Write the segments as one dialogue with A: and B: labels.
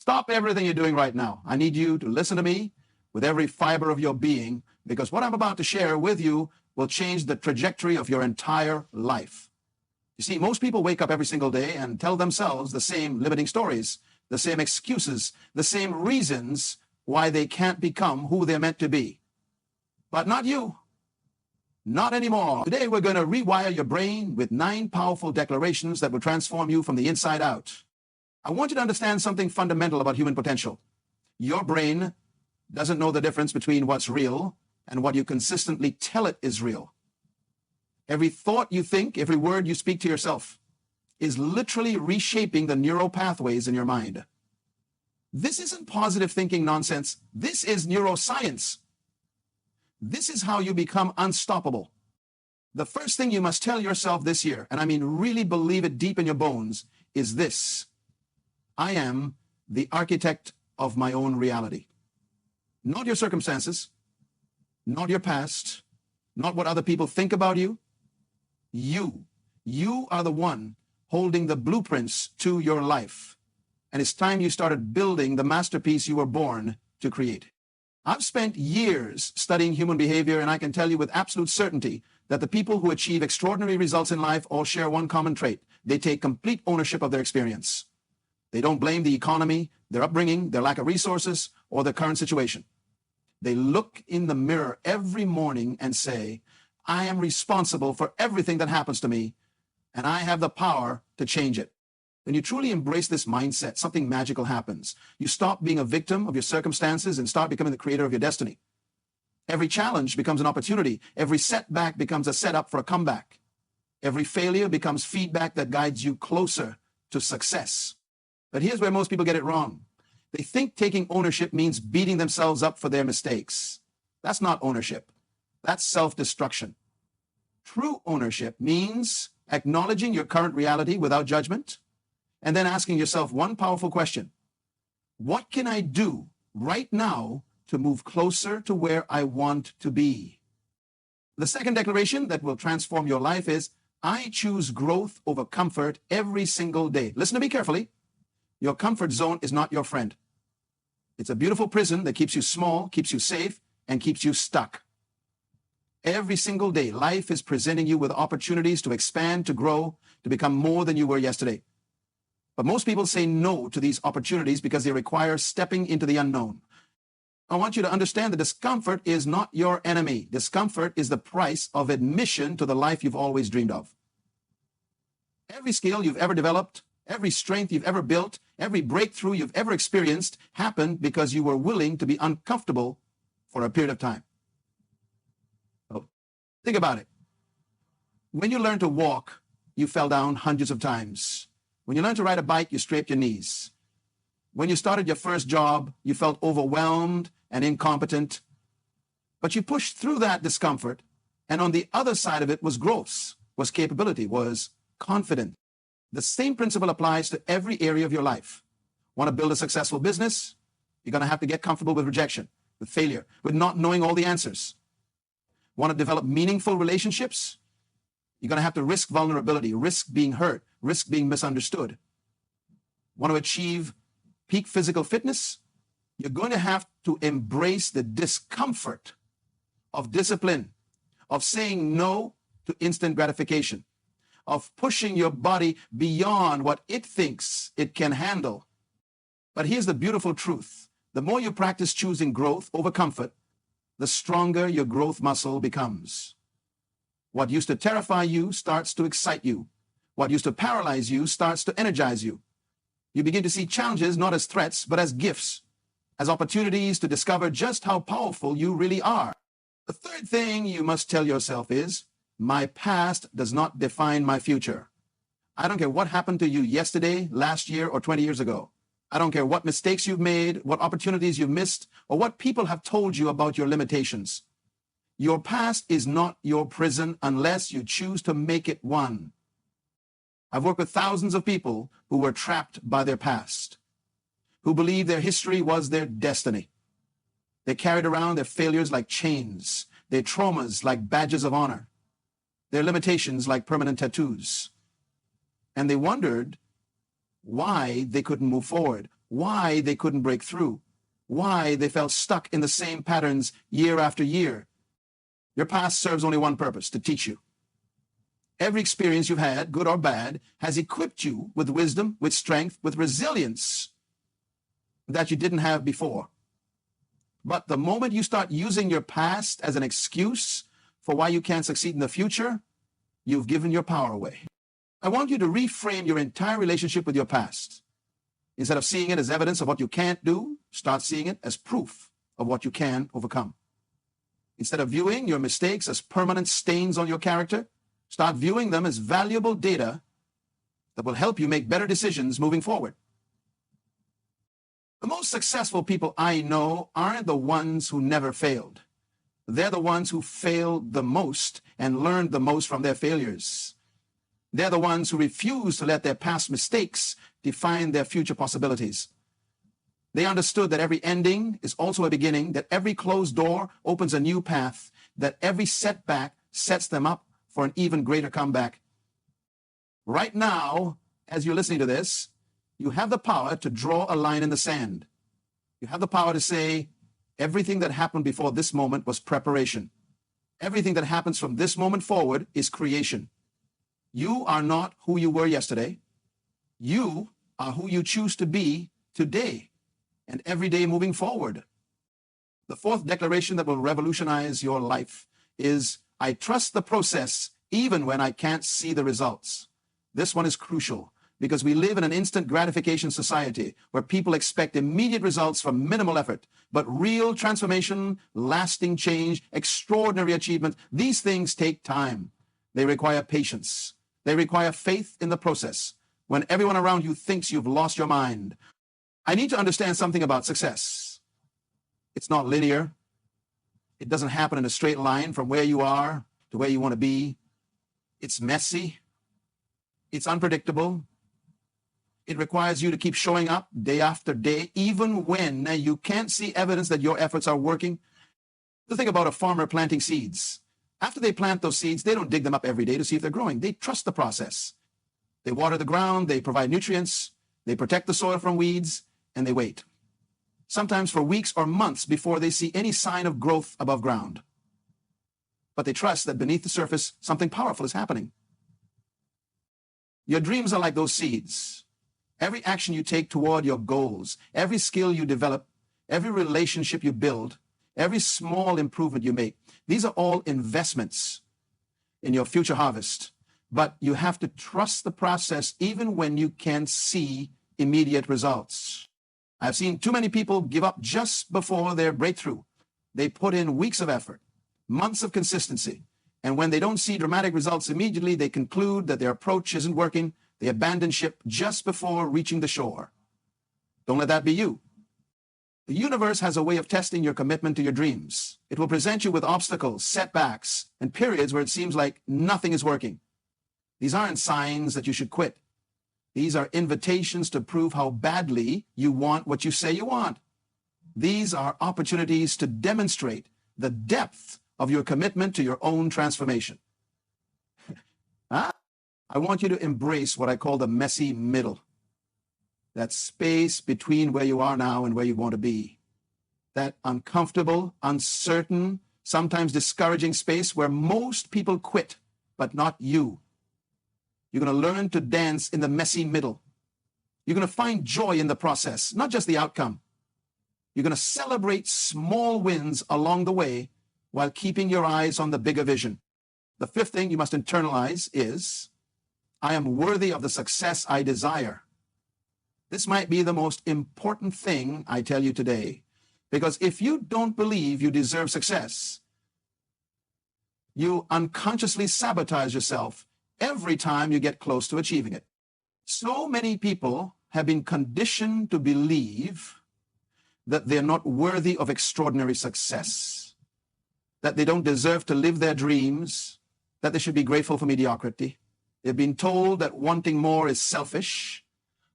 A: Stop everything you're doing right now. I need you to listen to me with every fiber of your being, because what I'm about to share with you will change the trajectory of your entire life. You see, most people wake up every single day and tell themselves the same limiting stories, the same excuses, the same reasons why they can't become who they're meant to be. But not you. Not anymore. Today, we're going to rewire your brain with 9 powerful declarations that will transform you from the inside out. I want you to understand something fundamental about human potential. Your brain doesn't know the difference between what's real and what you consistently tell it is real. Every thought you think, every word you speak to yourself is literally reshaping the neural pathways in your mind. This isn't positive thinking nonsense. This is neuroscience. This is how you become unstoppable. The first thing you must tell yourself this year, and I mean really believe it deep in your bones, is this: I am the architect of my own reality. Not your circumstances, not your past, not what other people think about you. You are the one holding the blueprints to your life. And it's time you started building the masterpiece you were born to create. I've spent years studying human behavior, and I can tell you with absolute certainty that the people who achieve extraordinary results in life all share one common trait. They take complete ownership of their experience. They don't blame the economy, their upbringing, their lack of resources, or their current situation. They look in the mirror every morning and say, I am responsible for everything that happens to me, and I have the power to change it. When you truly embrace this mindset, something magical happens. You stop being a victim of your circumstances and start becoming the creator of your destiny. Every challenge becomes an opportunity. Every setback becomes a setup for a comeback. Every failure becomes feedback that guides you closer to success. But here's where most people get it wrong. They think taking ownership means beating themselves up for their mistakes. That's not ownership. That's self-destruction. True ownership means acknowledging your current reality without judgment, and then asking yourself one powerful question: what can I do right now to move closer to where I want to be? The second declaration that will transform your life is, I choose growth over comfort every single day. Listen to me carefully. Your comfort zone is not your friend. It's a beautiful prison that keeps you small, keeps you safe, and keeps you stuck. Every single day, life is presenting you with opportunities to expand, to grow, to become more than you were yesterday. But most people say no to these opportunities because they require stepping into the unknown. I want you to understand that discomfort is not your enemy. Discomfort is the price of admission to the life you've always dreamed of. Every skill you've ever developed, every strength you've ever built, every breakthrough you've ever experienced happened because you were willing to be uncomfortable for a period of time. So, think about it. When you learned to walk, you fell down hundreds of times. When you learned to ride a bike, you scraped your knees. When you started your first job, you felt overwhelmed and incompetent. But you pushed through that discomfort, and on the other side of it was growth, was capability, was confidence. The same principle applies to every area of your life. Want to build a successful business? You're going to have to get comfortable with rejection, with failure, with not knowing all the answers. Want to develop meaningful relationships? You're going to have to risk vulnerability, risk being hurt, risk being misunderstood. Want to achieve peak physical fitness? You're going to have to embrace the discomfort of discipline, of saying no to instant gratification, of pushing your body beyond what it thinks it can handle. But here's the beautiful truth. The more you practice choosing growth over comfort, the stronger your growth muscle becomes. What used to terrify you starts to excite you. What used to paralyze you starts to energize you. You begin to see challenges not as threats, but as gifts, as opportunities to discover just how powerful you really are. The third thing you must tell yourself is, my past does not define my future. I don't care what happened to you yesterday, last year, or 20 years ago. I don't care what mistakes you've made, what opportunities you've missed, or what people have told you about your limitations. Your past is not your prison unless you choose to make it one. I've worked with thousands of people who were trapped by their past, who believed their history was their destiny. They carried around their failures like chains, their traumas like badges of honor, their limitations like permanent tattoos. And they wondered why they couldn't move forward, why they couldn't break through, why they felt stuck in the same patterns year after year. Your past serves only one purpose: to teach you. Every experience you've had, good or bad, has equipped you with wisdom, with strength, with resilience that you didn't have before. But the moment you start using your past as an excuse for why you can't succeed in the future, you've given your power away. I want you to reframe your entire relationship with your past. Instead of seeing it as evidence of what you can't do, start seeing it as proof of what you can overcome. Instead of viewing your mistakes as permanent stains on your character, start viewing them as valuable data that will help you make better decisions moving forward. The most successful people I know aren't the ones who never failed. They're the ones who failed the most and learned the most from their failures. They're the ones who refuse to let their past mistakes define their future possibilities. They understood that every ending is also a beginning, that every closed door opens a new path, that every setback sets them up for an even greater comeback. Right now, as you're listening to this, you have the power to draw a line in the sand. You have the power to say, everything that happened before this moment was preparation. Everything that happens from this moment forward is creation. You are not who you were yesterday. You are who you choose to be today and every day moving forward. The fourth declaration that will revolutionize your life is, I trust the process even when I can't see the results. This one is crucial because we live in an instant gratification society where people expect immediate results from minimal effort. But real transformation, lasting change, extraordinary achievement, these things take time. They require patience. They require faith in the process. When everyone around you thinks you've lost your mind, I need to understand something about success. It's not linear. It doesn't happen in a straight line from where you are to where you want to be. It's messy. It's unpredictable. It requires you to keep showing up day after day, even when you can't see evidence that your efforts are working. The thing about a farmer planting seeds, after they plant those seeds, they don't dig them up every day to see if they're growing. They trust the process. They water the ground, they provide nutrients, they protect the soil from weeds, and they wait. Sometimes for weeks or months before they see any sign of growth above ground. But they trust that beneath the surface, something powerful is happening. Your dreams are like those seeds. Every action you take toward your goals, every skill you develop, every relationship you build, every small improvement you make, these are all investments in your future harvest. But you have to trust the process even when you can't see immediate results. I've seen too many people give up just before their breakthrough. They put in weeks of effort, months of consistency, and when they don't see dramatic results immediately, they conclude that their approach isn't working. They abandon ship just before reaching the shore. Don't let that be you. The universe has a way of testing your commitment to your dreams. It will present you with obstacles, setbacks, and periods where it seems like nothing is working. These aren't signs that you should quit. These are invitations to prove how badly you want what you say you want. These are opportunities to demonstrate the depth of your commitment to your own transformation. I want you to embrace what I call the messy middle. That space between where you are now and where you want to be. That uncomfortable, uncertain, sometimes discouraging space where most people quit, but not you. You're going to learn to dance in the messy middle. You're going to find joy in the process, not just the outcome. You're going to celebrate small wins along the way while keeping your eyes on the bigger vision. The fifth thing you must internalize is, I am worthy of the success I desire. This might be the most important thing I tell you today, because if you don't believe you deserve success, you unconsciously sabotage yourself every time you get close to achieving it. So many people have been conditioned to believe that they're not worthy of extraordinary success, that they don't deserve to live their dreams, that they should be grateful for mediocrity. They've been told that wanting more is selfish,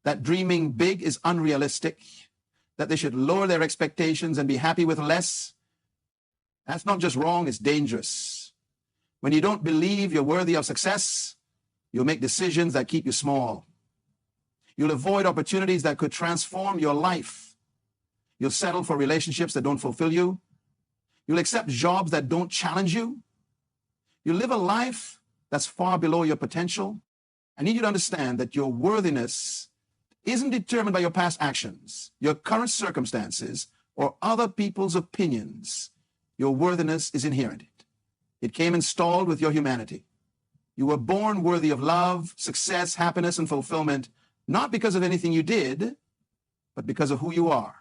A: that dreaming big is unrealistic, that they should lower their expectations and be happy with less. That's not just wrong, it's dangerous. When you don't believe you're worthy of success, you'll make decisions that keep you small. You'll avoid opportunities that could transform your life. You'll settle for relationships that don't fulfill you. You'll accept jobs that don't challenge you. You'll live a life that's far below your potential. I need you to understand that your worthiness isn't determined by your past actions, your current circumstances, or other people's opinions. Your worthiness is inherent. It came installed with your humanity. You were born worthy of love, success, happiness, and fulfillment, not because of anything you did, but because of who you are.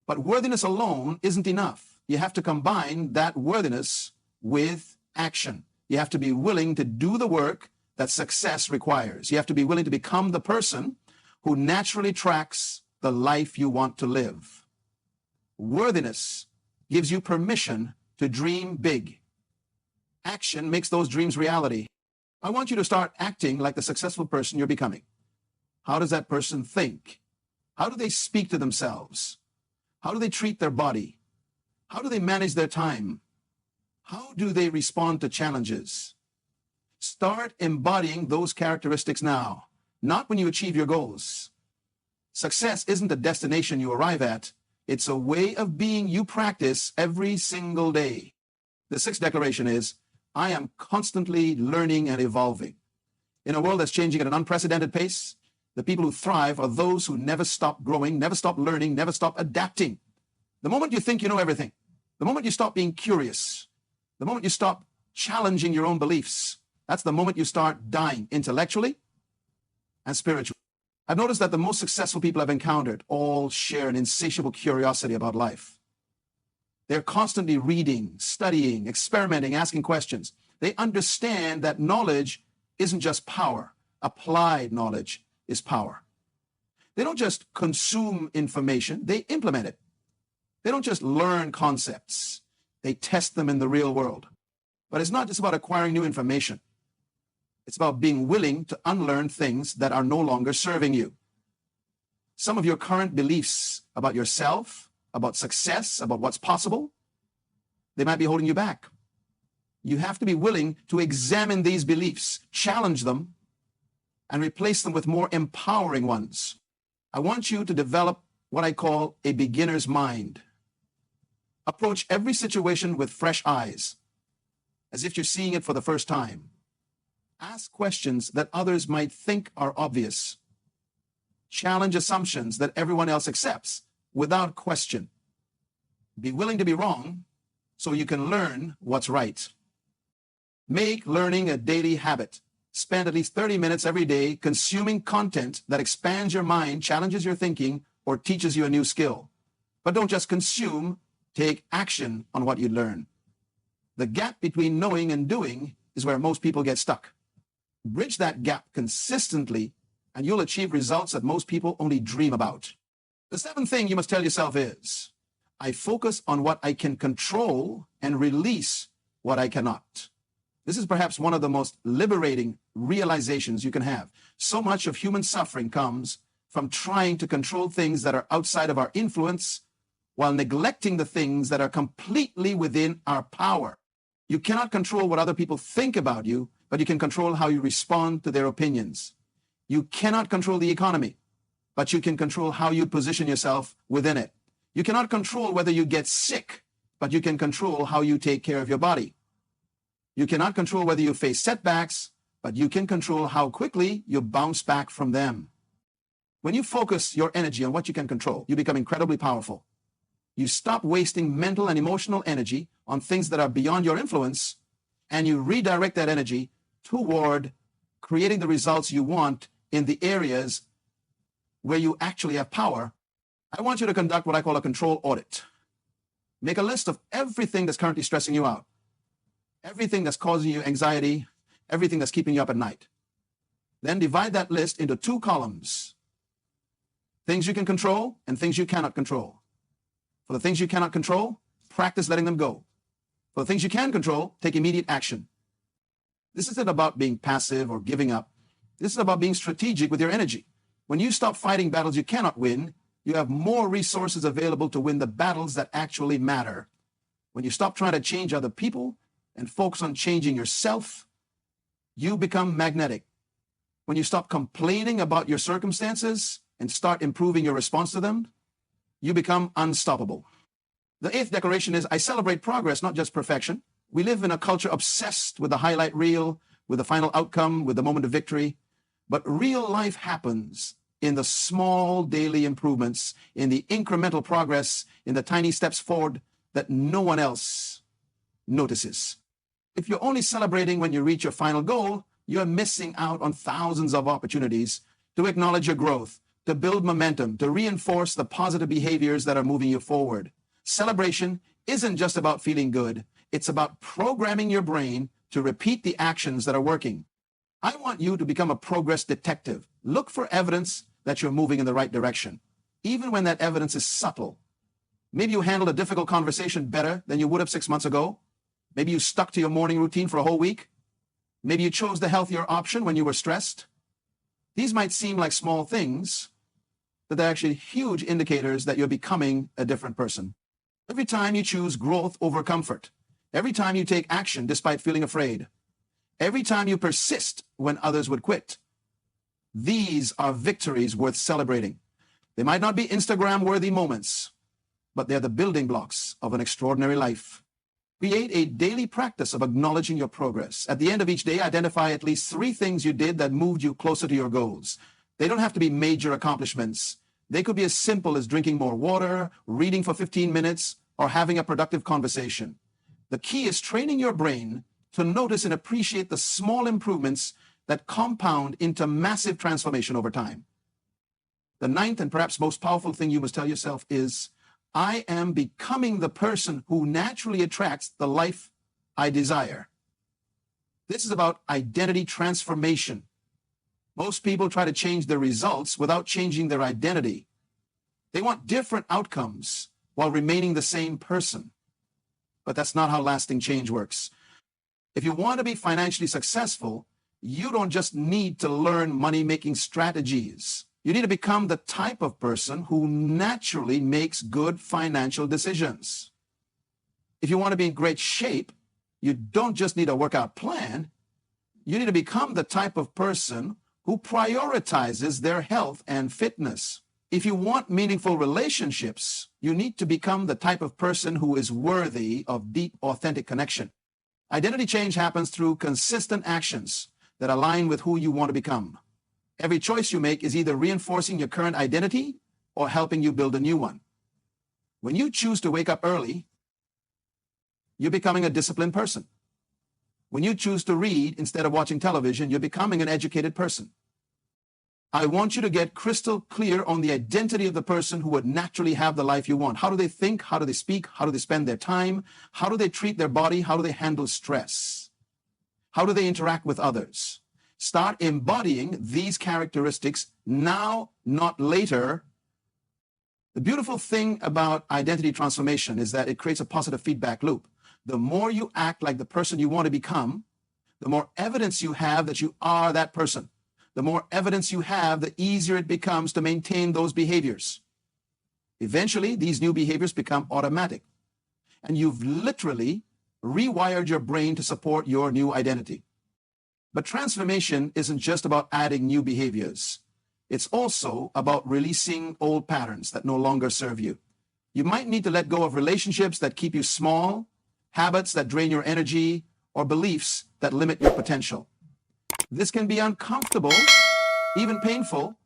A: But worthiness alone isn't enough. You have to combine that worthiness with action. You have to be willing to do the work that success requires. You have to be willing to become the person who naturally tracks the life you want to live. Worthiness gives you permission to dream big. Action makes those dreams reality. I want you to start acting like the successful person you're becoming. How does that person think? How do they speak to themselves? How do they treat their body? How do they manage their time? How do they respond to challenges? Start embodying those characteristics now, not when you achieve your goals. Success isn't a destination you arrive at. It's a way of being you practice every single day. The sixth declaration is, I am constantly learning and evolving. In a world that's changing at an unprecedented pace, the people who thrive are those who never stop growing, never stop learning, never stop adapting. The moment you think you know everything, the moment you stop being curious, the moment you stop challenging your own beliefs, that's the moment you start dying intellectually and spiritually. I've noticed that the most successful people I've encountered all share an insatiable curiosity about life. They're constantly reading, studying, experimenting, asking questions. They understand that knowledge isn't just power. Applied knowledge is power. They don't just consume information, they implement it. They don't just learn concepts, they test them in the real world. But it's not just about acquiring new information. It's about being willing to unlearn things that are no longer serving you. Some of your current beliefs about yourself, about success, about what's possible, they might be holding you back. You have to be willing to examine these beliefs, challenge them, and replace them with more empowering ones. I want you to develop what I call a beginner's mind. Approach every situation with fresh eyes, as if you're seeing it for the first time. Ask questions that others might think are obvious. Challenge assumptions that everyone else accepts without question. Be willing to be wrong so you can learn what's right. Make learning a daily habit. Spend at least 30 minutes every day consuming content that expands your mind, challenges your thinking, or teaches you a new skill. But don't just consume, take action on what you learn. The gap between knowing and doing is where most people get stuck. Bridge that gap consistently, and you'll achieve results that most people only dream about. The seventh thing you must tell yourself is, I focus on what I can control and release what I cannot. This is perhaps one of the most liberating realizations you can have. So much of human suffering comes from trying to control things that are outside of our influence while neglecting the things that are completely within our power. You cannot control what other people think about you, but you can control how you respond to their opinions. You cannot control the economy, but you can control how you position yourself within it. You cannot control whether you get sick, but you can control how you take care of your body. You cannot control whether you face setbacks, but you can control how quickly you bounce back from them. When you focus your energy on what you can control, you become incredibly powerful. You stop wasting mental and emotional energy on things that are beyond your influence, and you redirect that energy toward creating the results you want in the areas where you actually have power. I want you to conduct what I call a control audit. Make a list of everything that's currently stressing you out, everything that's causing you anxiety, everything that's keeping you up at night. Then divide that list into two columns: things you can control and things you cannot control. For the things you cannot control, practice letting them go. For the things you can control, take immediate action. This isn't about being passive or giving up. This is about being strategic with your energy. When you stop fighting battles you cannot win, you have more resources available to win the battles that actually matter. When you stop trying to change other people and focus on changing yourself, you become magnetic. when you stop complaining about your circumstances and start improving your response to them, you become unstoppable. The eighth declaration is, I celebrate progress, not just perfection. We live in a culture obsessed with the highlight reel, with the final outcome, with the moment of victory. But real life happens in the small daily improvements, in the incremental progress, in the tiny steps forward that no one else notices. If you're only celebrating when you reach your final goal, you're missing out on thousands of opportunities to acknowledge your growth, to build momentum, to reinforce the positive behaviors that are moving you forward. Celebration isn't just about feeling good. It's about programming your brain to repeat the actions that are working. I want you to become a progress detective. Look for evidence that you're moving in the right direction, even when that evidence is subtle. Maybe you handled a difficult conversation better than you would have 6 months ago. Maybe you stuck to your morning routine for a whole week. Maybe you chose the healthier option when you were stressed. These might seem like small things, but they're actually huge indicators that you're becoming a different person. Every time you choose growth over comfort, every time you take action despite feeling afraid, every time you persist when others would quit, these are victories worth celebrating. They might not be Instagram-worthy moments, but they're the building blocks of an extraordinary life. Create a daily practice of acknowledging your progress. At the end of each day, identify at least 3 things you did that moved you closer to your goals. They don't have to be major accomplishments. They could be as simple as drinking more water, reading for 15 minutes, or having a productive conversation. The key is training your brain to notice and appreciate the small improvements that compound into massive transformation over time. The ninth and perhaps most powerful thing you must tell yourself is, I am becoming the person who naturally attracts the life I desire. This is about identity transformation. Most people try to change their results without changing their identity. They want different outcomes while remaining the same person. But that's not how lasting change works. If you want to be financially successful, you don't just need to learn money-making strategies. You need to become the type of person who naturally makes good financial decisions. If you want to be in great shape, you don't just need a workout plan. You need to become the type of person who prioritizes their health and fitness. If you want meaningful relationships, you need to become the type of person who is worthy of deep, authentic connection. Identity change happens through consistent actions that align with who you want to become. Every choice you make is either reinforcing your current identity or helping you build a new one. When you choose to wake up early, you're becoming a disciplined person. When you choose to read instead of watching television, you're becoming an educated person. I want you to get crystal clear on the identity of the person who would naturally have the life you want. How do they think? How do they speak? How do they spend their time? How do they treat their body? How do they handle stress? How do they interact with others? Start embodying these characteristics now, not later. The beautiful thing about identity transformation is that it creates a positive feedback loop. The more you act like the person you want to become, the more evidence you have that you are that person. The more evidence you have, the easier it becomes to maintain those behaviors. Eventually, these new behaviors become automatic, and you've literally rewired your brain to support your new identity. But transformation isn't just about adding new behaviors. It's also about releasing old patterns that no longer serve you. You might need to let go of relationships that keep you small, habits that drain your energy, or beliefs that limit your potential. This can be uncomfortable, even painful,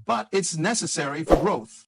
A: but it's necessary for growth.